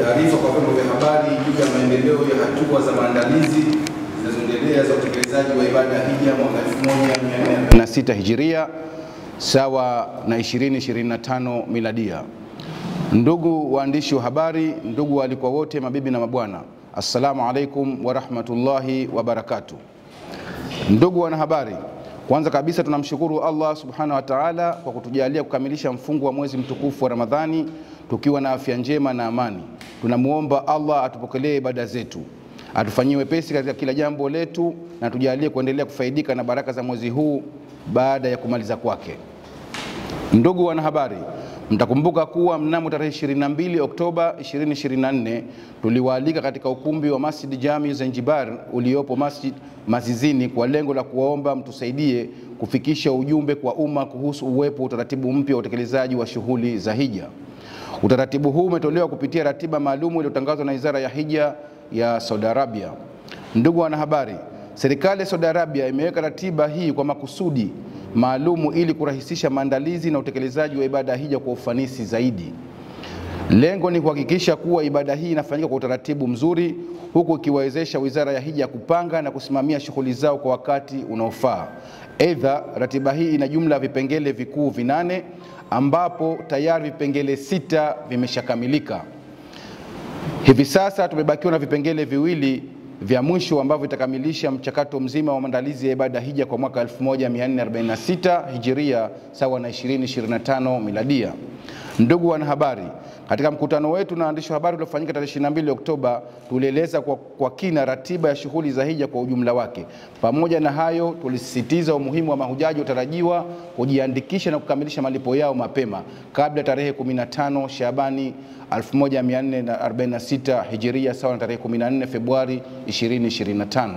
taarifa kwa vyombo vya habari juu ya maendeleo ya hatua za maandalizi zinazoendelea za utekelezaji wa ibada ya hija mwaka 1446 Hijiria sawa na 2025 Miladia. Ndugu waandishi wa habari, ndugu walikuwa wote, mabibi na mabwana, assalamu alaikum wa rahmatullahi wa barakatuh. Ndugu wanahabari, kwanza kabisa tunamshukuru Allah subhanahu wa ta'ala kwa kutujalia kukamilisha mfungo wa mwezi mtukufu wa Ramadhani tukiwa na afya njema na amani. Tunamuomba Allah atupokelee ibada zetu, atufanyie wepesi katika kila jambo letu, na tujalie kuendelea kufaidika na baraka za mwezi huu baada ya kumaliza kwake. Ndugu wanahabari, mtakumbuka kuwa mnamo tarehe 22 Oktoba 2024 tuliwaalika katika ukumbi wa Masjid Jami Zanzibar uliopo Mazizini kwa lengo la kuwaomba mtusaidie kufikisha ujumbe kwa umma kuhusu uwepo utaratibu mpya wa utekelezaji wa shughuli za hija. Utaratibu huu umetolewa kupitia ratiba maalumu iliyotangazwa na Wizara ya Hija ya Saudi Arabia. Ndugu wanahabari, serikali ya Saudi Arabia imeweka ratiba hii kwa makusudi maalumu ili kurahisisha maandalizi na utekelezaji wa ibada ya hija kwa ufanisi zaidi. Lengo ni kuhakikisha kuwa ibada hii inafanyika kwa utaratibu mzuri, huku ikiwezesha Wizara ya Hija kupanga na kusimamia shughuli zao kwa wakati unaofaa. Aidha, ratiba hii ina jumla ya vipengele vikuu 8 ambapo tayari vipengele 6 vimeshakamilika. Hivi sasa tumebakiwa na vipengele 2 vya mwisho ambavyo vitakamilisha mchakato mzima wa maandalizi ya ibada hija kwa mwaka 1446 Hijiria sawa na 2025 Miladia. Ndugu wanahabari, katika mkutano wetu na waandishi wa habari uliofanyika tarehe 22 Oktoba, tulieleza kwa kina ratiba ya shughuli za hija kwa ujumla wake. Pamoja na hayo, tulisisitiza umuhimu wa mahujaji watarajiwa kujiandikisha na kukamilisha malipo yao mapema kabla tarehe 15 Shabani 1446 Hijiria sawa na tarehe 14 Februari 2025.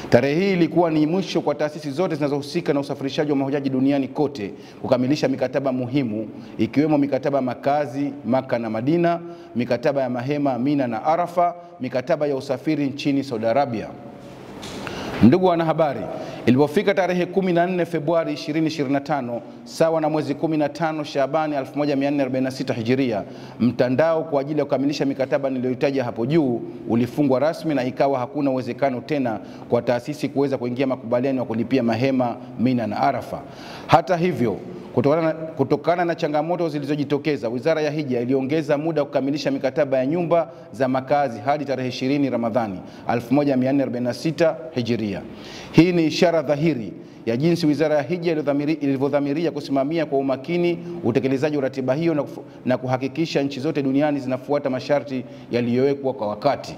Tarehe hii ilikuwa ni mwisho kwa taasisi zote zinazohusika na usafirishaji wa mahujaji duniani kote kukamilisha mikataba muhimu, ikiwemo mikataba makazi Maka na Madina, mikataba ya mahema Mina na Arafa, mikataba ya usafiri nchini Saudi Arabia. Ndugu wanahabari, ilipofika tarehe 14 Februari 2025 sawa na mwezi 15 Shabani 1446 Hijiria, mtandao kwa ajili ya kukamilisha mikataba niliyoitaja hapo juu ulifungwa rasmi, na ikawa hakuna uwezekano tena kwa taasisi kuweza kuingia makubaliano ya kulipia mahema Mina na Arafa. Hata hivyo, kutokana na changamoto zilizojitokeza, Wizara ya Hija iliongeza muda wa kukamilisha mikataba ya nyumba za makazi hadi tarehe 20 Ramadhani 1446 Hijiria. Hii ni ishara dhahiri ya jinsi Wizara ya Hija ilivyodhamiria kusimamia kwa umakini utekelezaji wa ratiba hiyo na kuhakikisha nchi zote duniani zinafuata masharti yaliyowekwa kwa wakati.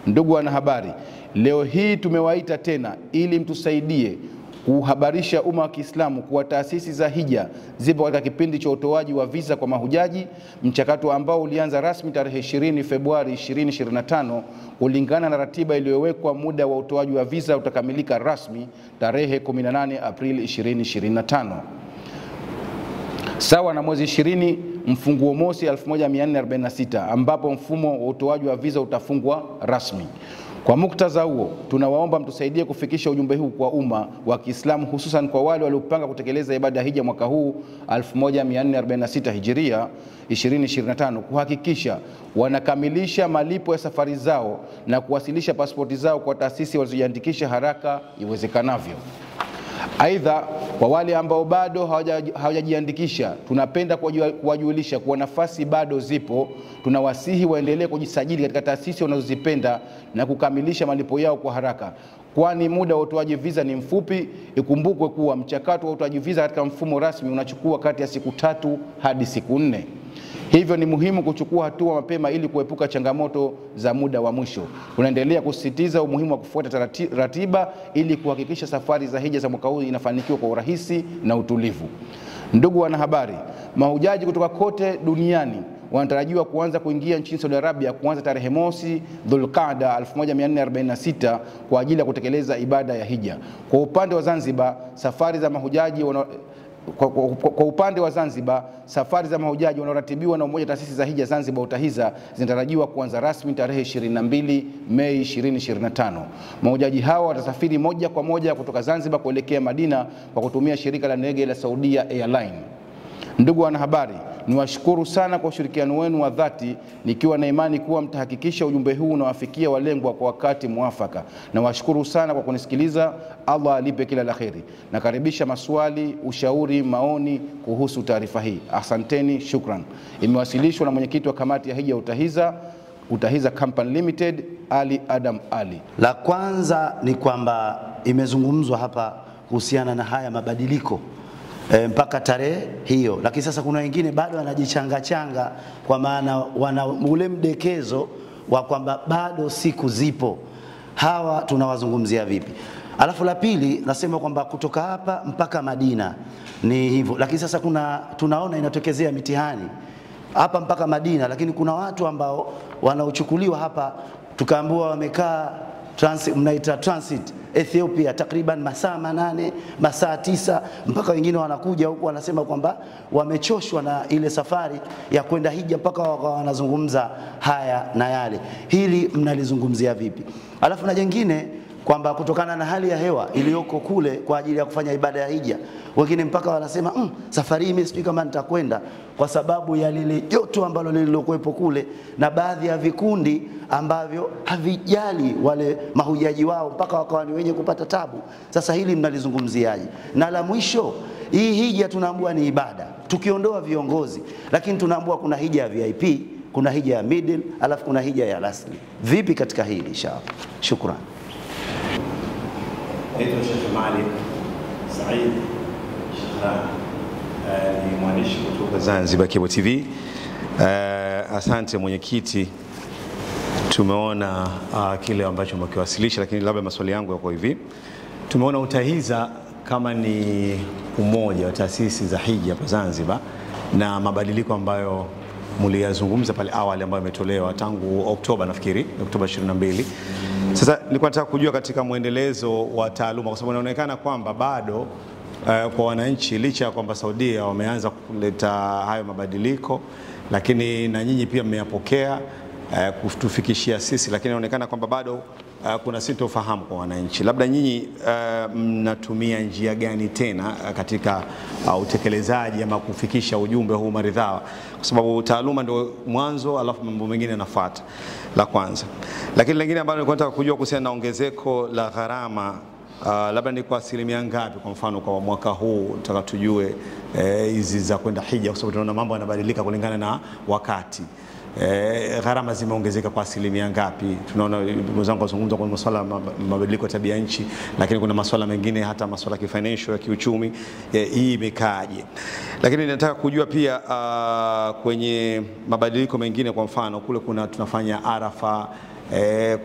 Ndugu wanahabari, leo hii tumewaita tena ili mtusaidie kuhabarisha umma wa Kiislamu kuwa taasisi za hija zipo katika kipindi cha utoaji wa visa kwa mahujaji, mchakato ambao ulianza rasmi tarehe 20 Februari 2025 kulingana na ratiba iliyowekwa. Muda wa utoaji wa visa utakamilika rasmi tarehe 18 Aprili 2025 sawa na mwezi 20 mfunguo mosi 1446 ambapo mfumo wa utoaji wa visa utafungwa rasmi. Kwa muktadha huo, tunawaomba mtusaidie kufikisha ujumbe huu kwa umma wa Kiislamu, hususan kwa wale waliopanga kutekeleza ibada ya hija mwaka huu 1446 Hijiria 2025 kuhakikisha wanakamilisha malipo ya safari zao na kuwasilisha pasipoti zao kwa taasisi walizojiandikisha haraka iwezekanavyo. Aidha, kwa wale ambao bado hawajajiandikisha, tunapenda kuwajulisha kuwa nafasi bado zipo. Tunawasihi waendelee kujisajili katika taasisi wanazozipenda na kukamilisha malipo yao kwa haraka, kwani muda wa utoaji visa ni mfupi. Ikumbukwe kuwa mchakato wa utoaji visa katika mfumo rasmi unachukua kati ya siku 3 hadi siku 4. Hivyo ni muhimu kuchukua hatua mapema ili kuepuka changamoto za muda wa mwisho. Tunaendelea kusisitiza umuhimu wa kufuata ratiba ili kuhakikisha safari za hija za mwaka huu inafanikiwa kwa urahisi na utulivu. Ndugu wanahabari, mahujaji kutoka kote duniani wanatarajiwa kuanza kuingia nchini Saudi Arabia kuanza tarehe mosi Dhulqaada 1446 kwa ajili ya kutekeleza ibada ya hija. Kwa upande wa Zanzibar, safari za mahujaji safari za mahujaji wanaoratibiwa na Umoja wa Taasisi za Hija Zanzibar UTAHIZA zinatarajiwa kuanza rasmi tarehe 22 Mei 2025. Mahujaji hawa watasafiri moja kwa moja kutoka Zanzibar kuelekea Madina kwa kutumia shirika la ndege la Saudia Airline. Ndugu wanahabari, niwashukuru sana kwa ushirikiano wenu wa dhati, nikiwa na imani kuwa mtahakikisha ujumbe huu unawafikia walengwa kwa wakati muafaka. Na washukuru sana kwa kunisikiliza. Allah alipe kila la kheri. Nakaribisha maswali, ushauri, maoni kuhusu taarifa hii. Asanteni, shukran. Imewasilishwa na mwenyekiti wa kamati ya hija Utahiza Company Limited, Ali Adam Ali. La kwanza ni kwamba imezungumzwa hapa kuhusiana na haya mabadiliko mpaka tarehe hiyo, lakini sasa kuna wengine bado wanajichanga kwa maana wana ule mdekezo wa kwamba bado siku zipo. Hawa tunawazungumzia vipi? Alafu la pili nasema kwamba kutoka hapa mpaka Madina ni hivyo, lakini sasa tunaona inatokezea mitihani hapa mpaka Madina, lakini kuna watu ambao wanaochukuliwa hapa tukaambiwa wamekaa mnaita transit Ethiopia takriban masaa 8 masaa 9, mpaka wengine wanakuja huku wanasema kwamba wamechoshwa na ile safari ya kwenda hija, mpaka wanazungumza haya na yale. Hili mnalizungumzia vipi? Alafu na jingine kwamba kutokana na hali ya hewa iliyoko kule kwa ajili ya kufanya ibada ya hija, wengine mpaka wanasema safari hii mimi sijui kama nitakwenda kwa sababu ya lile joto ambalo lililokuwepo kule, na baadhi ya vikundi ambavyo havijali wale mahujaji wao mpaka wakawa ni wenye kupata tabu. Sasa hili mnalizungumziaje? Na la mwisho, hii hija tunaambiwa ni ibada, tukiondoa viongozi, lakini tunaambiwa kuna hija ya VIP, kuna hija ya middle, alafu kuna hija ya rasmi. Vipi katika hili inshallah? Shukran. Naitwa Sheikh Malik Said Shikran, ni mwandishi kutoka Zanzibar Cable TV. Asante mwenyekiti, tumeona kile ambacho mkiwasilisha, lakini labda maswali yangu yako hivi. Tumeona Utahiza kama ni umoja wa taasisi za hija hapa Zanzibar, na mabadiliko ambayo mliyazungumza pale awali ambayo yametolewa tangu Oktoba, nafikiri Oktoba 22. Sasa nilikuwa nataka kujua katika muendelezo wa taaluma, kwa sababu inaonekana kwamba bado kwa wananchi, licha ya kwamba Saudia wameanza kuleta hayo mabadiliko, lakini na nyinyi pia mmeyapokea kutufikishia sisi, lakini inaonekana kwamba bado kuna sintofahamu kwa wananchi. Labda nyinyi mnatumia njia gani tena katika utekelezaji ama kufikisha ujumbe huu maridhawa, kwa sababu taaluma ndio mwanzo, alafu mambo mengine yanafuata. La kwanza. Lakini lingine ambalo nilikuwa nataka kujua kuhusiana na ongezeko la gharama, labda ni kwa asilimia ngapi kwa mfano kwa mwaka huu, nataka tujue hizi za kwenda hija, kwa sababu tunaona mambo yanabadilika kulingana na wakati. Gharama zimeongezeka kwa asilimia ngapi? Tunaona ndugu zangu wazungumza kwa masuala ya mabadiliko ya tabia nchi, lakini kuna masuala mengine hata masuala ya financial, ya kiuchumi, hii imekaaje? Lakini nataka kujua pia kwenye mabadiliko mengine, kwa mfano kule tunafanya Arafa,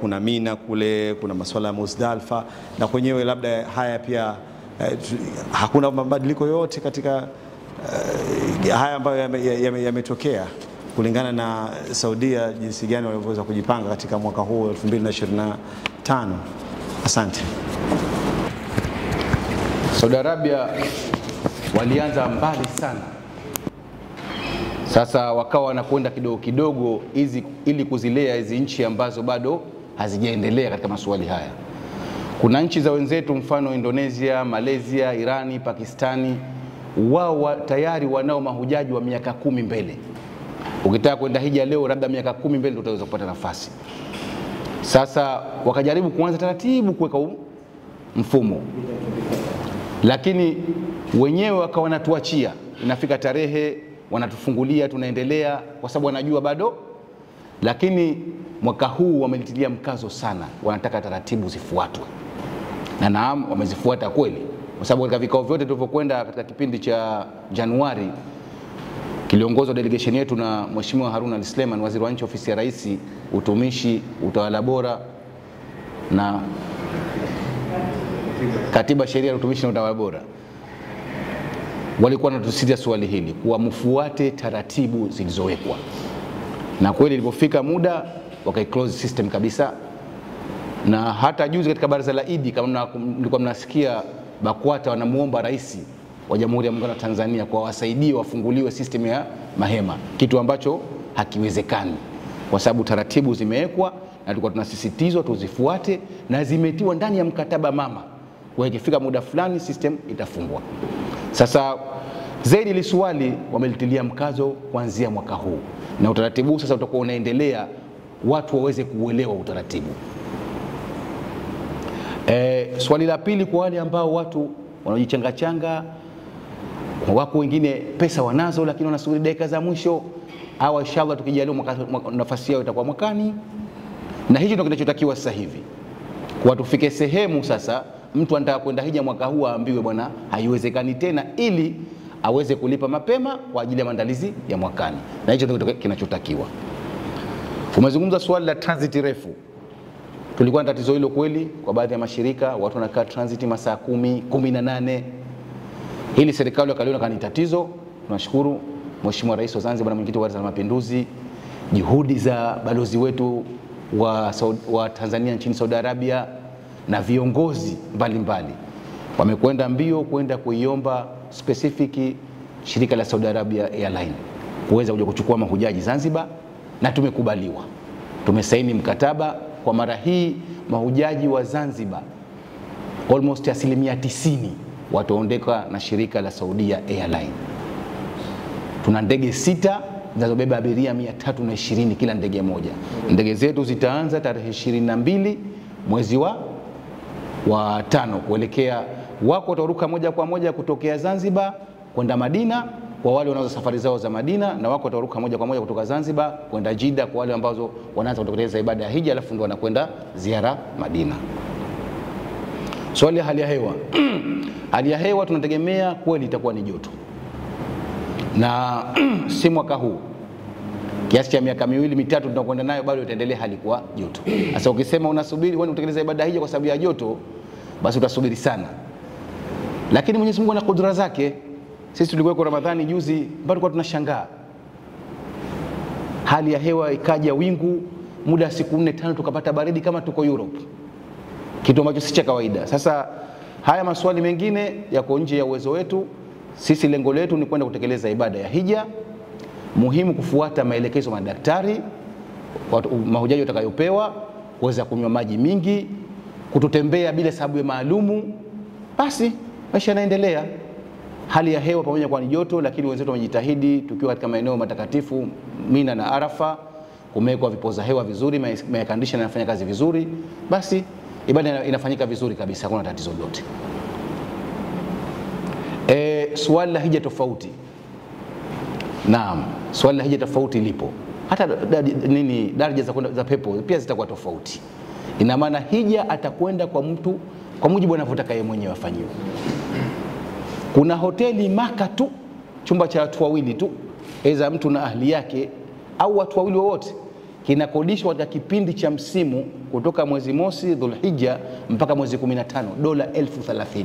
kuna Mina kule, kuna masuala ya Muzdalifa, na kwenyewe labda haya pia hakuna mabadiliko yote katika haya ambayo yametokea kulingana na Saudia, jinsi gani walivyoweza kujipanga katika mwaka huu 2025. Asante. Saudi Arabia walianza mbali sana, sasa wakawa wanakwenda kidogo kidogo ili kuzilea hizi nchi ambazo bado hazijaendelea katika masuala haya. Kuna nchi za wenzetu mfano Indonesia, Malaysia, Irani, Pakistani, wao tayari wanao mahujaji wa miaka 10 mbele. Ukitaka kwenda hija leo labda miaka 10 mbele ndio utaweza kupata nafasi. Sasa wakajaribu kuanza taratibu kuweka mfumo, lakini wenyewe wakawa wanatuachia, inafika tarehe wanatufungulia, tunaendelea kwa sababu wanajua bado. Lakini mwaka huu wamelitilia mkazo sana, wanataka taratibu zifuatwe, na naam wamezifuata kweli, kwa sababu katika vikao vyote tulivyokwenda katika kipindi cha Januari, kiliongozwa delegation yetu na Mheshimiwa Harun Al-Suleiman, waziri wa nchi ofisi ya Rais, utumishi, utawala bora na katiba, sheria, utumishi na utawala bora, walikuwa wanatusisitiza swali hili kuwa mfuate taratibu zilizowekwa, na kweli ilipofika muda wakaiclose system kabisa. Na hata juzi katika baraza la Idi, kama mlikuwa mnasikia, BAKWATA wanamuomba Rais wa Jamhuri ya Muungano wa Tanzania kwa wasaidie wafunguliwe system ya mahema, kitu ambacho hakiwezekani kwa sababu taratibu zimewekwa na tulikuwa tunasisitizwa tuzifuate, na zimetiwa ndani ya mkataba mama kwa ikifika muda fulani system itafungwa. Sasa Zaidi ile swali wamelitilia mkazo kuanzia mwaka huu, na utaratibu sasa utakuwa unaendelea watu waweze kuuelewa utaratibu. Swali la pili, kwa wale ambao watu wanajichanga, wako wengine pesa wanazo lakini wanasubiri dakika za mwisho, au inshallah tukijaliwa nafasi yao itakuwa mwakani. Na hicho ndio kinachotakiwa sasa hivi, kwa tufike sehemu sasa mtu anataka kwenda hija mwaka huu aambiwe bwana haiwezekani tena, ili aweze kulipa mapema kwa ajili ya maandalizi ya mwakani, na hicho ndio kinachotakiwa. Umezungumza swali la transit refu. Tulikuwa na tatizo hilo kweli kwa baadhi ya mashirika, watu wanakaa transit masaa 10, 18. Hili serikali wakaliona kama ni tatizo. Tunashukuru Mheshimiwa Rais wa Zanzibar na mwenyekiti wa Baraza la Mapinduzi, juhudi za balozi wetu wa Tanzania nchini Saudi Arabia na viongozi mbalimbali wamekwenda mbio kwenda kuiomba specific shirika la Saudi Arabia Airline kuweza kuja kuchukua mahujaji Zanzibar, na tumekubaliwa. Tumesaini mkataba kwa mara hii mahujaji wa Zanzibar almost 90% wataondeka na shirika la Saudi Airline. Tuna ndege 6 zinazobeba abiria 320 kila ndege moja. Ndege zetu zitaanza tarehe 22 mwezi wa 5 kuelekea, wako wataruka moja kwa moja kutokea Zanzibar kwenda Madina kwa wale wanaoanza safari zao za Madina, na wako wataruka moja kwa moja kutoka Zanzibar kwenda Jeddah kwa wale ambao wanaanza kutekeleza ibada ya hija alafu ndio wanakwenda ziara Madina. Swali hali ya hewa. Hali ya hewa tunategemea kweli itakuwa ni joto, na si mwaka huu, kiasi cha miaka 2-3 tunakwenda nayo bado itaendelea hali kwa joto. Sasa ukisema unasubiri wewe utekeleza ibada hija kwa sababu ya joto, basi utasubiri sana. Lakini Mwenyezi Mungu ana kudura zake. Sisi tulikuwa kwa Ramadhani juzi bado kwa tunashangaa, hali ya hewa ikaja wingu, muda siku 4-5 tukapata baridi kama tuko Europe, kitu ambacho si cha kawaida. Sasa haya maswali mengine yako nje ya uwezo wetu. Sisi lengo letu ni kwenda kutekeleza ibada ya hija. Muhimu kufuata maelekezo ya madaktari, mahujaji watakayopewa, kuweza kunywa maji mingi, kutotembea bila sababu maalumu, basi maisha yanaendelea. Hali ya hewa pamoja kwa ni joto, lakini wenzetu wamejitahidi. Tukiwa katika maeneo matakatifu Mina na Arafa, kumewekwa vipoza hewa vizuri, air conditioner inafanya kazi vizuri, basi ibada inafanyika vizuri kabisa, hakuna tatizo lolote. Swali la hija tofauti. Naam, swali la hija tofauti lipo. Hata daraja za pepo pia zitakuwa tofauti. Ina maana hija atakwenda kwa mtu kwa mujibu anavyotaka yeye mwenyewe afanyiwe. Kuna hoteli Maka tu, chumba cha watu wawili tu, aidha mtu na ahli yake au watu wawili wote, kinakodishwa katika kipindi cha msimu kutoka mwezi mosi Dhulhijja mpaka mwezi 15, dola 30,000.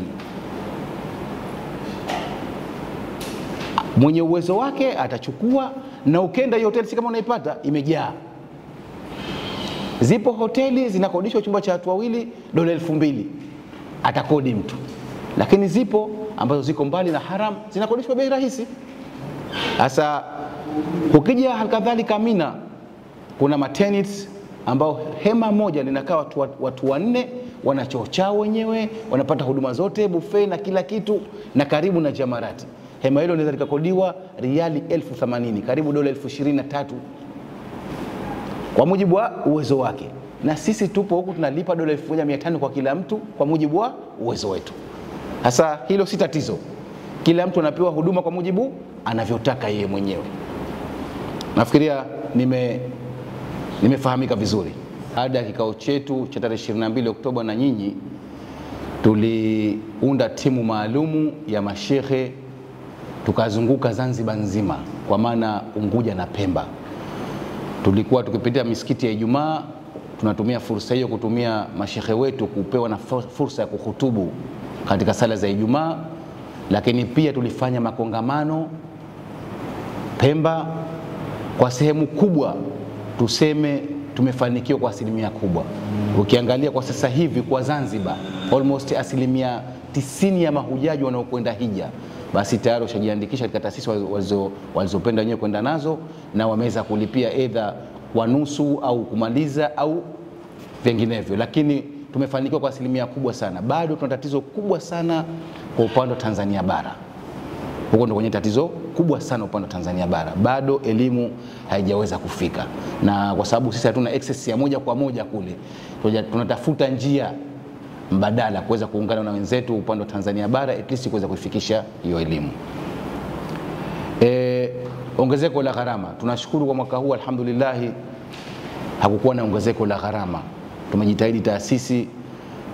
Mwenye uwezo wake atachukua, na ukenda hiyo hoteli si kama unaipata imejaa. Zipo hoteli zinakodishwa chumba cha watu wawili dola 2,000, atakodi mtu. Lakini zipo ambazo ziko mbali na haram zinakodishwa bei rahisi. Sasa ukija halikadhalika Mina, kuna maternity ambao hema moja linakaa watu 4, wana choo chao wenyewe, wanapata huduma zote, buffet na kila kitu, na karibu na Jamarati. Hema hilo linaweza likakodiwa riali 80,000, karibu dola 23,000 kwa mujibu wa uwezo wake. Na sisi tupo huku tunalipa dola 1,500 kwa kila mtu kwa mujibu wa uwezo wetu. Sasa hilo si tatizo, kila mtu anapewa huduma kwa mujibu anavyotaka yeye mwenyewe. Nafikiria nimefahamika vizuri. Baada ya kikao chetu cha tarehe 22 Oktoba na nyinyi, tuliunda timu maalumu ya mashehe, tukazunguka Zanzibar nzima, kwa maana Unguja na Pemba. Tulikuwa tukipitia misikiti ya Ijumaa, tunatumia fursa hiyo kutumia mashehe wetu kupewa na fursa ya kuhutubu katika sala za Ijumaa, lakini pia tulifanya makongamano Pemba. Kwa sehemu kubwa tuseme tumefanikiwa kwa asilimia kubwa. Ukiangalia kwa sasa hivi kwa Zanzibar almost 90% ya mahujaji wanaokwenda hija basi tayari washajiandikisha katika taasisi walizopenda wenyewe kwenda nazo, na wameweza kulipia either kwa nusu au kumaliza au vinginevyo. Lakini tumefanikiwa kwa 90% kubwa sana. Bado tuna tatizo kubwa sana kwa upande wa Tanzania bara. Huko ndio kwenye tatizo kubwa sana upande wa Tanzania bara. Bado elimu haijaweza kufika, na kwa sababu sisi hatuna access ya moja kwa moja kule, tunatafuta njia mbadala kuweza kuungana na wenzetu upande wa Tanzania bara at least kuweza kuifikisha hiyo elimu. Ongezeko la gharama, tunashukuru kwa mwaka huu alhamdulillah hakukuwa na ongezeko la gharama. Tumejitahidi,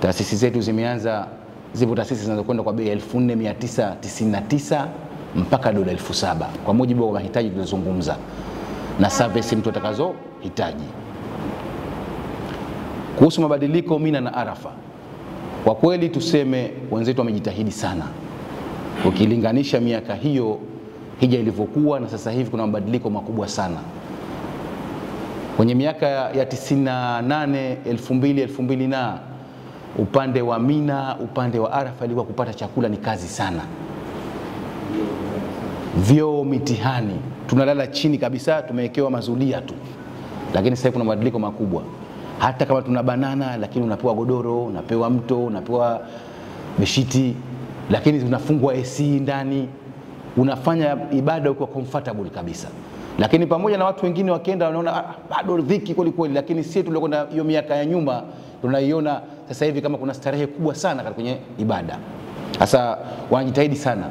taasisi zetu zimeanza, zipo taasisi zinazokwenda kwa bei 4999 mpaka dola 7000 kwa mujibu wa mahitaji tulizozungumza na service mtu atakazohitaji. Kuhusu mabadiliko Mina na Arafa, kwa kweli tuseme wenzetu wamejitahidi sana. Ukilinganisha miaka hiyo hija ilivyokuwa na sasa hivi, kuna mabadiliko makubwa sana. Kwenye miaka ya 98, 2000 na upande wa Mina, upande wa Arafa ilikuwa kupata chakula ni kazi sana. Vyoo, mitihani, tunalala chini kabisa, tumewekewa mazulia tu. Lakini sasa kuna mabadiliko makubwa. Hata kama tuna banana, lakini unapewa godoro, unapewa mto, unapewa beshiti, lakini tunafungwa AC ndani, unafanya ibada uko comfortable kabisa. Lakini pamoja na watu wengine wakienda wanaona bado dhiki kweli kweli, lakini sisi tuliokwenda hiyo miaka ya nyuma tunaiona sasa hivi kama kuna starehe kubwa sana kwenye ibada. Sasa wanajitahidi sana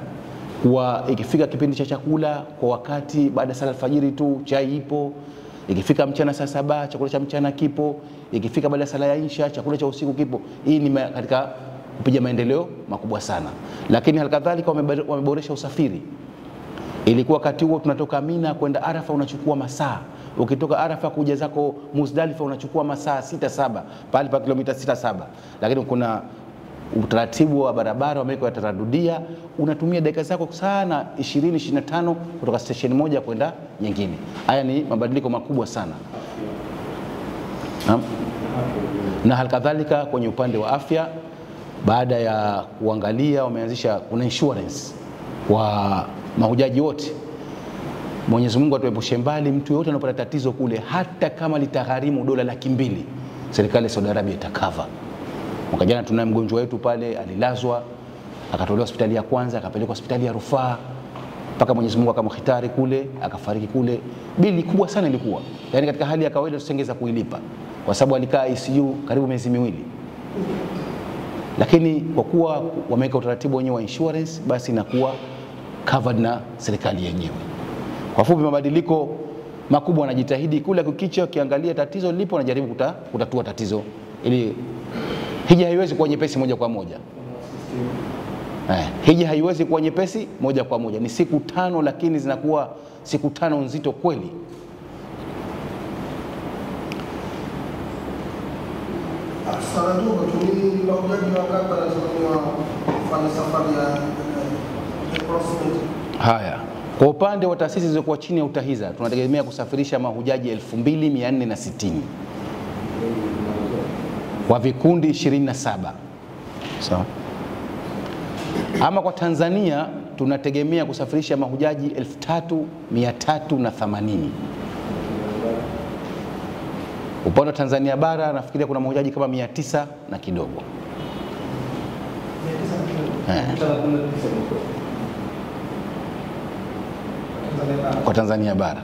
kwa ikifika kipindi cha chakula kwa wakati, baada ya sala alfajiri tu chai ipo, ikifika mchana saa 7 chakula cha mchana kipo, ikifika baada ya sala ya Isha chakula cha usiku kipo. Hii ni katika kupiga maendeleo makubwa sana. Lakini halikadhalika wameboresha usafiri. Ilikuwa wakati huo tunatoka Mina kwenda Arafa unachukua masaa, ukitoka Arafa kuja zako Muzdalifa unachukua masaa 6-7 pale pa kilomita 6-7. Lakini kuna utaratibu wa barabara wameweka taradudia, unatumia dakika zako sana 20-25 kutoka station moja kwenda nyingine. Haya ni mabadiliko makubwa sana. Na halikadhalika kwenye upande wa afya, baada ya kuangalia wameanzisha kuna insurance kwa mahujaji wote. Mwenyezi Mungu atuepushe mbali, mtu yote anapata tatizo kule, hata kama litagharimu dola 200,000 serikali ya Saudi Arabia itakava. Mwaka jana tuna mgonjwa wetu pale alilazwa, akatolewa hospitali ya kwanza, akapelekwa hospitali ya rufaa, mpaka Mwenyezi Mungu akamkhitari kule, akafariki kule. Bili kubwa sana ilikuwa. Yaani katika hali ya kawaida tusingeweza kuilipa kwa sababu alikaa ICU karibu miezi 2. Lakini kwa kuwa wameweka utaratibu wenyewe wa insurance, basi inakuwa covered na serikali yenyewe. Kwa fupi, mabadiliko makubwa, wanajitahidi kula kukicha, ukiangalia tatizo lipo wanajaribu kutatua tatizo, ili hija haiwezi kuwa nyepesi moja kwa moja. Hija haiwezi kuwa nyepesi moja kwa moja. Ni siku 5, lakini zinakuwa siku 5 nzito kweli. Haya, kwa upande wa taasisi zilizokuwa chini ya UTAHIZA tunategemea kusafirisha mahujaji 2460 kwa vikundi 27. Sawa. Ama kwa Tanzania tunategemea kusafirisha mahujaji 3380. Upande wa Tanzania bara nafikiria kuna mahujaji kama 900 na kidogo. Kwa Tanzania bara.